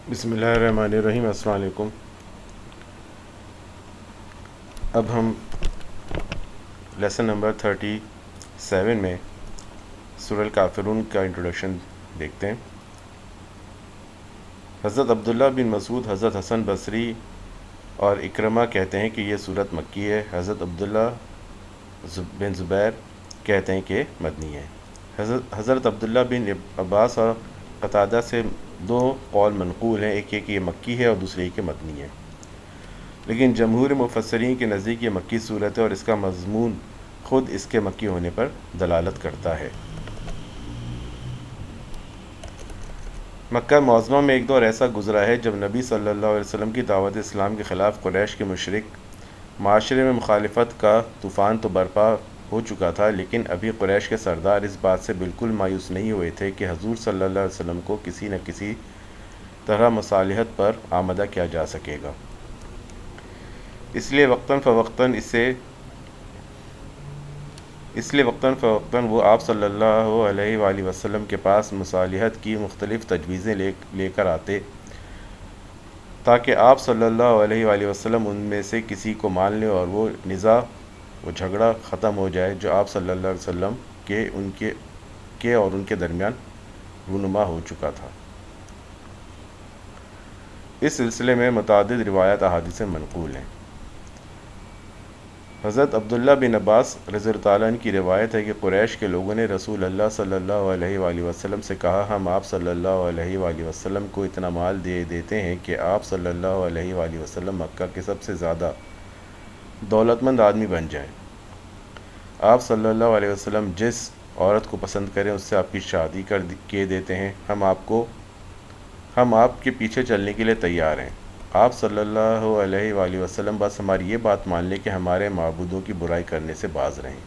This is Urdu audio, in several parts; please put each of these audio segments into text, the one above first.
بسم اللہ الرحمن الرحیم۔ السلام علیکم۔ اب ہم لیسن نمبر 37 میں سورہ الکافرون کا انٹروڈکشن دیکھتے ہیں۔ حضرت عبداللہ بن مسعود، حضرت حسن بصری اور اکرمہ کہتے ہیں کہ یہ سورت مکی ہے۔ حضرت عبداللہ بن زبیر کہتے ہیں کہ مدنی ہے۔ حضرت عبداللہ بن عباس اور قتادہ سے دو قول منقول ہیں، ایک یہ کہ یہ مکی ہے اور دوسرے یہ کہ مدنی ہے، لیکن جمہور مفسرین کے نزدیک یہ مکی صورت ہے اور اس کا مضمون خود اس کے مکی ہونے پر دلالت کرتا ہے۔ مکہ معظمہ میں ایک دور ایسا گزرا ہے جب نبی صلی اللہ علیہ وسلم کی دعوت اسلام کے خلاف قریش کے مشرک معاشرے میں مخالفت کا طوفان تو برپا ہو چکا تھا، لیکن ابھی قریش کے سردار اس بات سے بالکل مایوس نہیں ہوئے تھے کہ حضور صلی اللہ علیہ وسلم کو کسی نہ کسی طرح مصالحت پر آمادہ کیا جا سکے گا۔ اس لیے وقتاً فوقتاً وہ آپ صلی اللہ علیہ وآلہ وسلم کے پاس مصالحت کی مختلف تجویزیں لے کر آتے تاکہ آپ صلی اللہ علیہ وآلہ وسلم ان میں سے کسی کو مان لیں اور وہ نزاع و جھگڑا ختم ہو جائے جو آپ صلی اللہ علیہ وسلم کے اور ان کے درمیان رونما ہو چکا تھا۔ اس سلسلے میں متعدد روایات احادیث منقول ہیں۔ حضرت عبداللہ بن عباس رضی اللہ تعالیٰ عنہ کی روایت ہے کہ قریش کے لوگوں نے رسول اللہ صلی اللہ علیہ وآلہ وسلم سے کہا، ہم آپ صلی اللہ علیہ وآلہ وسلم کو اتنا مال دے دیتے ہیں کہ آپ صلی اللہ علیہ وآلہ وسلم مکہ کے سب سے زیادہ دولت مند آدمی بن جائیں۔ آپ صلی اللہ علیہ وسلم جس عورت کو پسند کریں اس سے آپ کی شادی کیے دیتے ہیں، ہم آپ کے پیچھے چلنے کے لیے تیار ہیں۔ آپ صلی اللہ علیہ وآلہ وسلم بس ہماری یہ بات مان لیں کہ ہمارے معبودوں کی برائی کرنے سے باز رہیں۔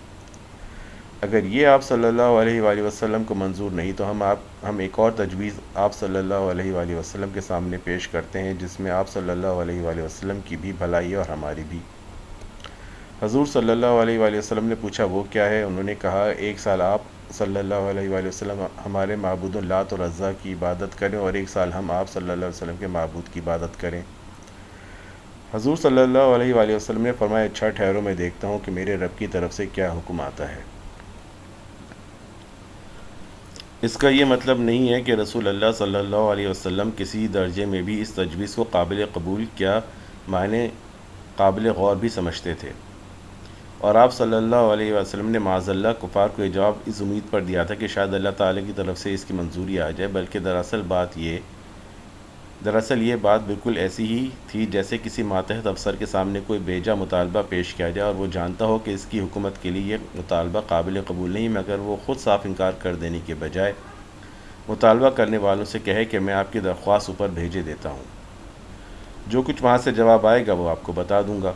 اگر یہ آپ صلی اللہ علیہ وآلہ وسلم کو منظور نہیں تو ہم ایک اور تجویز آپ صلی اللہ علیہ وآلہ وسلم کے سامنے پیش کرتے ہیں جس میں آپ صلی اللہ علیہ وآلہ وسلم کی بھی بھلائی ہے اور ہماری بھی۔ حضور صلی اللہ علیہ وآلہ وسلم نے پوچھا وہ کیا ہے؟ انہوں نے کہا، ایک سال آپ صلی اللہ علیہ وآلہ وسلم ہمارے معبود لات اور عزا کی عبادت کریں اور ایک سال ہم آپ صلی اللہ علیہ وسلم کے معبود کی عبادت کریں۔ حضور صلی اللہ علیہ وآلہ وسلم نے فرمایا، اچھا ٹھہرو، میں دیکھتا ہوں کہ میرے رب کی طرف سے کیا حکم آتا ہے۔ اس کا یہ مطلب نہیں ہے کہ رسول اللہ صلی اللہ علیہ وسلم کسی درجے میں بھی اس تجویز کو قابل قبول کیا معنی قابل غور بھی سمجھتے تھے، اور آپ صلی اللہ علیہ وسلم نے معاذ اللہ کفار کو یہ جواب اس امید پر دیا تھا کہ شاید اللہ تعالیٰ کی طرف سے اس کی منظوری آ جائے، بلکہ دراصل یہ بات بالکل ایسی ہی تھی جیسے کسی ماتحت افسر کے سامنے کوئی بیجا مطالبہ پیش کیا جائے اور وہ جانتا ہو کہ اس کی حکومت کے لیے یہ مطالبہ قابل قبول نہیں، مگر وہ خود صاف انکار کر دینے کے بجائے مطالبہ کرنے والوں سے کہے کہ میں آپ کی درخواست اوپر بھیجے دیتا ہوں، جو کچھ وہاں سے جواب آئے گا وہ آپ کو بتا دوں گا۔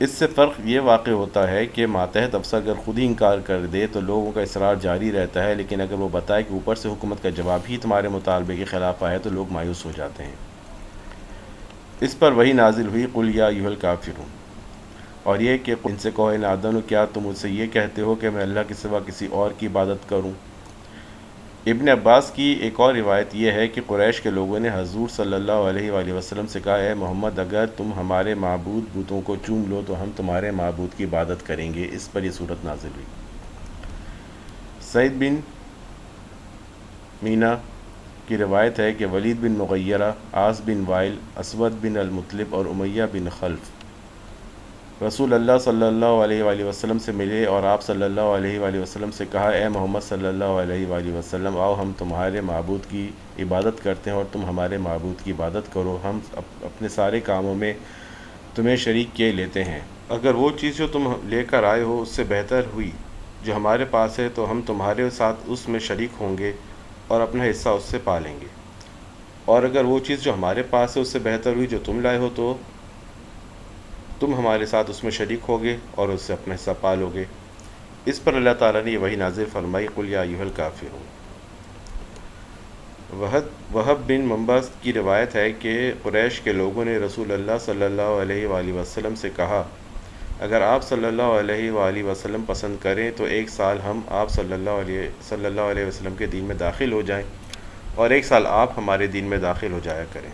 اس سے فرق یہ واقع ہوتا ہے کہ ماتحت افسر اگر خود ہی انکار کر دے تو لوگوں کا اصرار جاری رہتا ہے، لیکن اگر وہ بتائے کہ اوپر سے حکومت کا جواب ہی تمہارے مطالبے کے خلاف آیا تو لوگ مایوس ہو جاتے ہیں۔ اس پر وہی نازل ہوئی، قل یا ایھا الکافرون، اور یہ کہ ان سے کہو، نادن، کیا تم مجھ سے یہ کہتے ہو کہ میں اللہ کے سوا کسی اور کی عبادت کروں؟ ابن عباس کی ایک اور روایت یہ ہے کہ قریش کے لوگوں نے حضور صلی اللہ علیہ وآلہ وسلم سے کہا، اے محمد، اگر تم ہمارے معبود بتوں کو چوم لو تو ہم تمہارے معبود کی عبادت کریں گے۔ اس پر یہ صورت نازل ہوئی۔ سعید بن مینا کی روایت ہے کہ ولید بن مغیرہ، عاص بن وائل، اسود بن المطلب اور امیہ بن خلف رسول اللہ صلی اللہ علیہ وآلہ وسلم سے ملے اور آپ صلی اللہ علیہ وآلہ وسلم سے کہا، اے محمد صلی اللہ علیہ وآلہ وسلم، آؤ ہم تمہارے معبود کی عبادت کرتے ہیں اور تم ہمارے معبود کی عبادت کرو، ہم اپنے سارے کاموں میں تمہیں شریک کیے لیتے ہیں۔ اگر وہ چیز جو تم لے کر آئے ہو اس سے بہتر ہوئی جو ہمارے پاس ہے تو ہم تمہارے ساتھ اس میں شریک ہوں گے اور اپنا حصہ اس سے پا لیں گے، اور اگر وہ چیز جو ہمارے پاس ہے اس سے بہتر ہوئی جو تم لائے ہو تو تم ہمارے ساتھ اس میں شریک ہوگے اور اس سے اپنا حصہ پا لو گے۔ اس پر اللہ تعالیٰ نے یہ وحی نازل فرمائی، قل یا ایھا الکافرون۔ وہب بن منبع کی روایت ہے کہ قریش کے لوگوں نے رسول اللہ صلی اللہ علیہ وآلہ وسلم سے کہا، اگر آپ صلی اللہ علیہ وآلہ وسلم پسند کریں تو ایک سال ہم آپ صلی اللہ علیہ وسلم کے دین میں داخل ہو جائیں اور 1 سال آپ ہمارے دین میں داخل ہو جایا کریں۔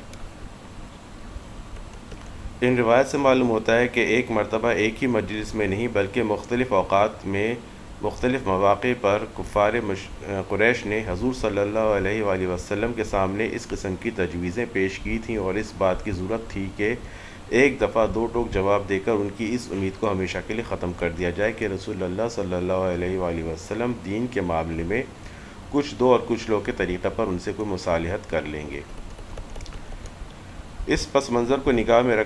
ان روایت سے معلوم ہوتا ہے کہ ایک مرتبہ ایک ہی مجلس میں نہیں بلکہ مختلف اوقات میں مختلف مواقع پر کفار قریش نے حضور صلی اللہ علیہ وآلہ وسلم کے سامنے اس قسم کی تجویزیں پیش کی تھیں، اور اس بات کی ضرورت تھی کہ ایک دفعہ 2 ٹوک جواب دے کر ان کی اس امید کو ہمیشہ کے لیے ختم کر دیا جائے کہ رسول اللہ صلی اللہ علیہ وآلہ وسلم دین کے معاملے میں کچھ دو اور کچھ لوگ کے طریقہ پر ان سے کوئی مصالحت کر لیں گے۔ اس پس منظر کو نگاہ میں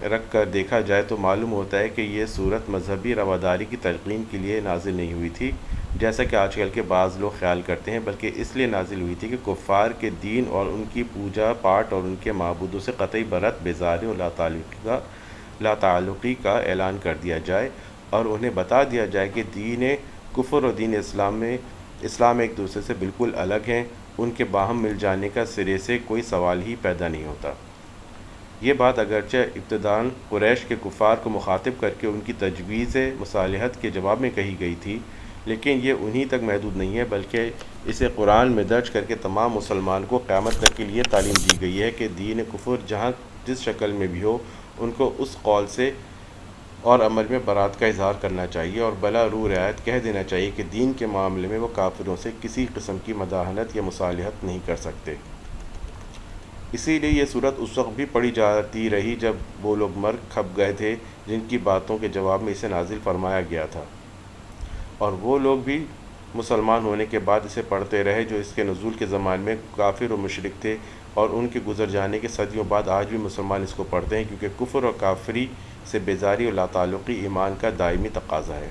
رکھ کر دیکھا جائے تو معلوم ہوتا ہے کہ یہ صورت مذہبی رواداری کی تلقین کے لیے نازل نہیں ہوئی تھی جیسا کہ آج کل کے بعض لوگ خیال کرتے ہیں، بلکہ اس لیے نازل ہوئی تھی کہ کفار کے دین اور ان کی پوجا پاٹ اور ان کے معبودوں سے قطعی برت، بیزاری اور لا تعلقی کا اعلان کر دیا جائے، اور انہیں بتا دیا جائے کہ دین کفر اور دین اسلام ایک دوسرے سے بالکل الگ ہیں، ان کے باہم مل جانے کا سرے سے کوئی سوال ہی پیدا نہیں ہوتا۔ یہ بات اگرچہ ابتداً قریش کے کفار کو مخاطب کر کے ان کی تجویز مصالحت کے جواب میں کہی گئی تھی، لیکن یہ انہی تک محدود نہیں ہے، بلکہ اسے قرآن میں درج کر کے تمام مسلمان کو قیامت تک کے لیے تعلیم دی گئی ہے کہ دین کفر جہاں جس شکل میں بھی ہو، ان کو اس قول سے اور عمل میں برات کا اظہار کرنا چاہیے اور بلا روح رعایت کہہ دینا چاہیے کہ دین کے معاملے میں وہ کافروں سے کسی قسم کی مداہنت یا مصالحت نہیں کر سکتے۔ اسی لیے یہ صورت اس وقت بھی پڑھی جاتی رہی جب وہ لوگ مر کھپ گئے تھے جن کی باتوں کے جواب میں اسے نازل فرمایا گیا تھا، اور وہ لوگ بھی مسلمان ہونے کے بعد اسے پڑھتے رہے جو اس کے نزول کے زمان میں کافر و مشرک تھے، اور ان کے گزر جانے کے صدیوں بعد آج بھی مسلمان اس کو پڑھتے ہیں، کیونکہ کفر اور کافری سے بیزاری اور لا تعلقی ایمان کا دائمی تقاضا ہے۔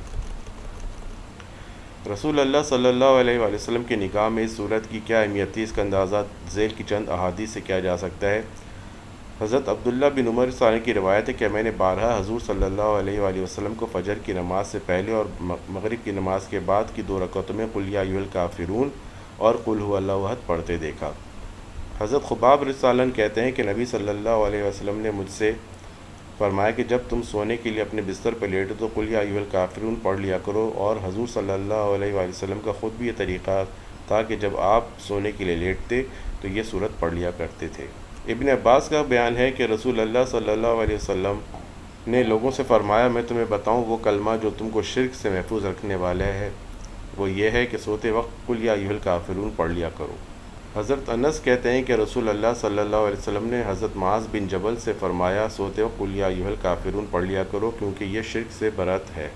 رسول اللہ صلی اللہ علیہ وآلہ وسلم کی نگاہ میں اس صورت کی کیا اہمیت تھی، اس کا اندازہ ذیل کی چند احادیث سے کیا جا سکتا ہے۔ حضرت عبداللہ بن عمر ثانی کی روایت ہے کہ میں نے بارہا حضور صلی اللہ علیہ وآلہ وسلم کو فجر کی نماز سے پہلے اور مغرب کی نماز کے بعد کی 2 رکعتوں میں قل یا ایھا الکافرون اور قل ھو اللہ احد پڑھتے دیکھا۔ حضرت خباب رضی اللہ عنہ کہتے ہیں کہ نبی صلی اللہ علیہ وسلم نے مجھ سے فرمایا کہ جب تم سونے کے لیے اپنے بستر پر لیٹو تو قل یا ایھا الکافرون پڑھ لیا کرو، اور حضور صلی اللہ علیہ وآلہ وسلم کا خود بھی یہ طریقہ تھا کہ جب آپ سونے کے لیے لیٹتے تو یہ صورت پڑھ لیا کرتے تھے۔ ابن عباس کا بیان ہے کہ رسول اللہ صلی اللہ علیہ وسلم نے لوگوں سے فرمایا، میں تمہیں بتاؤں وہ کلمہ جو تم کو شرک سے محفوظ رکھنے والا ہے، وہ یہ ہے کہ سوتے وقت قل یا ایھا الکافرون پڑھ لیا کرو۔ حضرت انس کہتے ہیں کہ رسول اللہ صلی اللہ علیہ وسلم نے حضرت معاذ بن جبل سے فرمایا، سوتے وقت قل یا ایھا الکافرون پڑھ لیا کرو کیونکہ یہ شرک سے برت ہے۔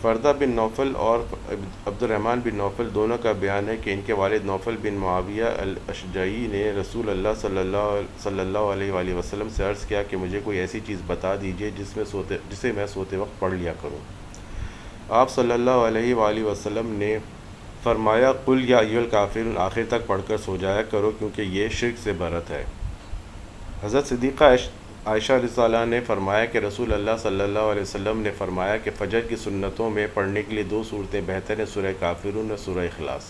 فردہ بن نوفل اور عبد الرحمن بن نوفل دونوں کا بیان ہے کہ ان کے والد نوفل بن معاویہ الاشجعی نے رسول اللہ صلی اللہ علیہ وآلہ وسلم سے عرض کیا کہ مجھے کوئی ایسی چیز بتا دیجیے جسے میں سوتے وقت پڑھ لیا کروں۔ آپ صلی اللہ علیہ وآلہ وسلم نے فرمایا، قل یا ایھا الکافرون آخر تک پڑھ کر سو جایا کرو کیونکہ یہ شرک سے برت ہے۔ حضرت صدیقہ عائشہ رضی اللہ عنہا نے فرمایا کہ رسول اللہ صلی اللہ علیہ وسلم نے فرمایا کہ فجر کی سنتوں میں پڑھنے کے لیے 2 صورتیں بہتر ہیں، سورہ کافرون اور سورہ اخلاص۔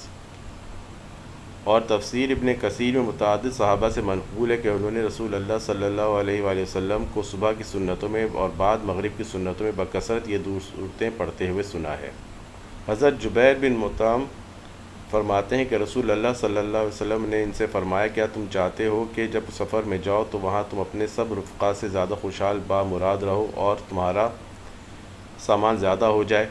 اور تفسیر ابن کثیر میں متعدد صحابہ سے منقول ہے کہ انہوں نے رسول اللہ صلی اللہ علیہ وآلہ وسلم کو صبح کی سنتوں میں اور بعد مغرب کی سنتوں میں بکثرت یہ 2 صورتیں پڑھتے ہوئے سنا ہے۔ حضرت جبیر بن مطعم فرماتے ہیں کہ رسول اللہ صلی اللہ علیہ وسلم نے ان سے فرمایا، کیا تم چاہتے ہو کہ جب سفر میں جاؤ تو وہاں تم اپنے سب رفقا سے زیادہ خوشحال بامراد رہو اور تمہارا سامان زیادہ ہو جائے؟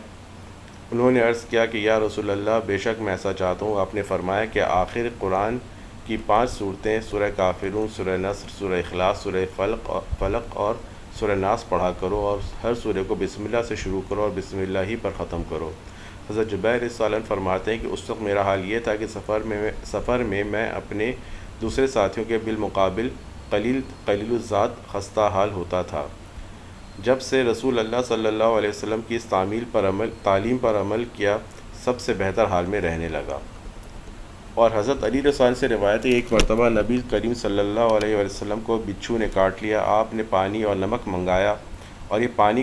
انہوں نے عرض کیا کہ یا رسول اللہ، بے شک میں ایسا چاہتا ہوں۔ آپ نے فرمایا کہ آخر قرآن کی 5 صورتیں سورہ کافرون، سورہ نصر، سورہ اخلاص، سورہ فلق اور سورہ ناس پڑھا کرو، اور ہر سورہ کو بسم اللہ سے شروع کرو اور بسم اللہ ہی پر ختم کرو۔ حضرت جبیر رضی اللہ عنہ فرماتے ہیں کہ اس وقت میرا حال یہ تھا کہ سفر میں میں اپنے دوسرے ساتھیوں کے بالمقابل قلیل الذات خستہ حال ہوتا تھا۔ جب سے رسول اللہ صلی اللہ علیہ وسلم کی اس تعلیم پر عمل کیا، سب سے بہتر حال میں رہنے لگا۔ اور حضرت علی رضی اللہ عنہ سے روایت ہے، ایک مرتبہ نبی کریم صلی اللہ علیہ وسلم کو بچھو نے کاٹ لیا۔ آپ نے پانی اور نمک منگایا اور یہ پانی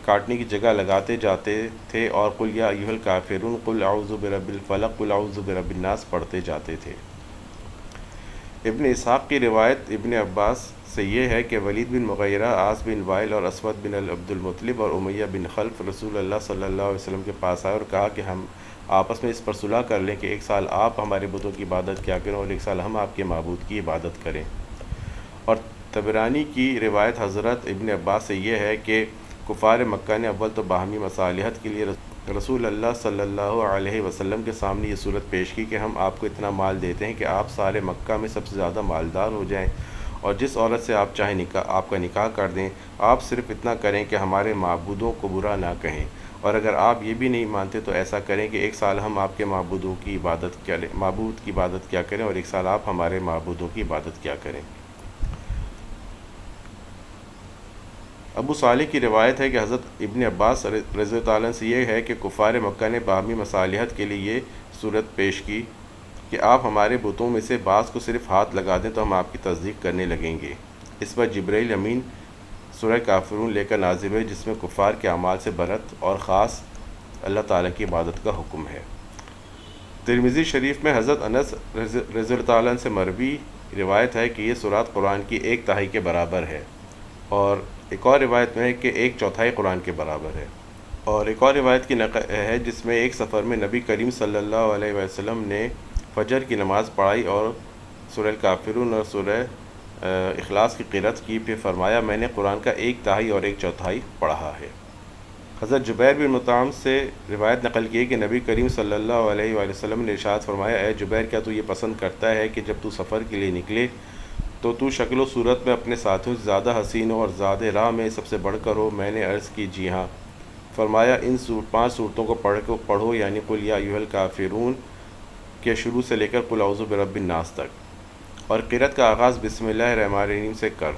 کاٹنے کی جگہ لگاتے جاتے تھے اور قل یا ایھا الکافرون، قل اعوذ برب الفلق، قل اعوذ برب الناس پڑھتے جاتے تھے۔ ابن اسحاق کی روایت ابن عباس سے یہ ہے کہ ولید بن مغیرہ، عاص بن وائل اور اسود بن عبد المطلب اور امیہ بن خلف رسول اللہ صلی اللہ علیہ وسلم کے پاس آئے اور کہا کہ آپس میں اس پر صلح کر لیں کہ ایک سال آپ ہمارے بتوں کی عبادت کیا کریں اور ایک سال ہم آپ کے معبود کی عبادت کریں۔ اور طبرانی کی روایت حضرت ابن عباس سے یہ ہے کہ کفار مکہ نے اول تو باہمی مصالحت کے لیے رسول اللہ صلی اللہ علیہ وسلم کے سامنے یہ صورت پیش کی کہ ہم آپ کو اتنا مال دیتے ہیں کہ آپ سارے مکہ میں سب سے زیادہ مالدار ہو جائیں، اور جس عورت سے آپ چاہیں آپ کا نکاح کر دیں، آپ صرف اتنا کریں کہ ہمارے معبودوں کو برا نہ کہیں، اور اگر آپ یہ بھی نہیں مانتے تو ایسا کریں کہ ایک سال ہم آپ کے معبود کی عبادت کیا کریں اور ایک سال آپ ہمارے معبودوں کی عبادت کیا کریں۔ ابو صالح کی روایت ہے کہ حضرت ابن عباس رضی اللہ عنہ سے یہ ہے کہ کفار مکہ نے باہمی مصالحت کے لیے یہ صورت پیش کی کہ آپ ہمارے بتوں میں سے بعض کو صرف ہاتھ لگا دیں تو ہم آپ کی تصدیق کرنے لگیں گے۔ اس پر جبرائیل امین سورہ کافرون لے کر نازل ہوئے، جس میں کفار کے اعمال سے برت اور خاص اللہ تعالیٰ کی عبادت کا حکم ہے۔ ترمذی شریف میں حضرت انس رضی اللہ عنہ سے مروی روایت ہے کہ یہ سورۃ قرآن کی 1/3 کے برابر ہے، اور ایک اور روایت میں ہے کہ 1/4 قرآن کے برابر ہے، اور ایک اور روایت کی نقل ہے جس میں ایک سفر میں نبی کریم صلی اللہ علیہ وسلم نے فجر کی نماز پڑھائی اور سورہ کافرون اور سورہ اخلاص کی قرأت کی، پھر فرمایا میں نے قرآن کا 1/3 اور 1/4 پڑھا ہے۔ حضرت جبیر بن مطعم سے روایت نقل کی ہے کہ نبی کریم صلی اللہ علیہ وآلہ وسلم نے ارشاد فرمایا، اے جبیر کیا تو یہ پسند کرتا ہے کہ جب تو سفر کے لیے نکلے تو شکل و صورت میں اپنے ساتھیوں سے زیادہ حسین ہو اور زیادہ راہ میں سب سے بڑھ کر ہو؟ میں نے عرض کی جی ہاں۔ فرمایا ان 5 صورتوں کو پڑھو، یعنی قل یا ایھا الکافرون کے شروع سے لے کر قل اعوذ برب الناس تک، اور قرأت کا آغاز بسم اللہ الرحمن الرحیم سے کر۔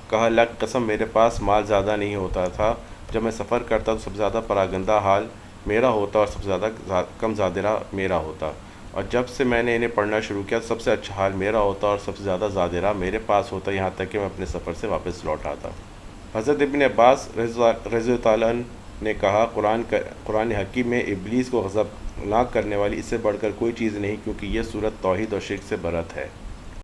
کہا اللہ کی قسم میرے پاس مال زیادہ نہیں ہوتا تھا، جب میں سفر کرتا تو سب سے زیادہ پراگندہ حال میرا ہوتا اور سب سے زیادہ کم زاد راہ میرا ہوتا، اور جب سے میں نے انہیں پڑھنا شروع کیا سب سے اچھا حال میرا ہوتا اور سب سے زیادہ زاد راہ میرے پاس ہوتا، یہاں تک کہ میں اپنے سفر سے واپس لوٹ آتا۔ حضرت ابن عباس رضی اللہ عنہ نے کہا قرآن حکیم میں ابلیس کو غضبناک کرنے والی اس سے بڑھ کر کوئی چیز نہیں، کیونکہ یہ صورت توحید اور شرک سے برت ہے۔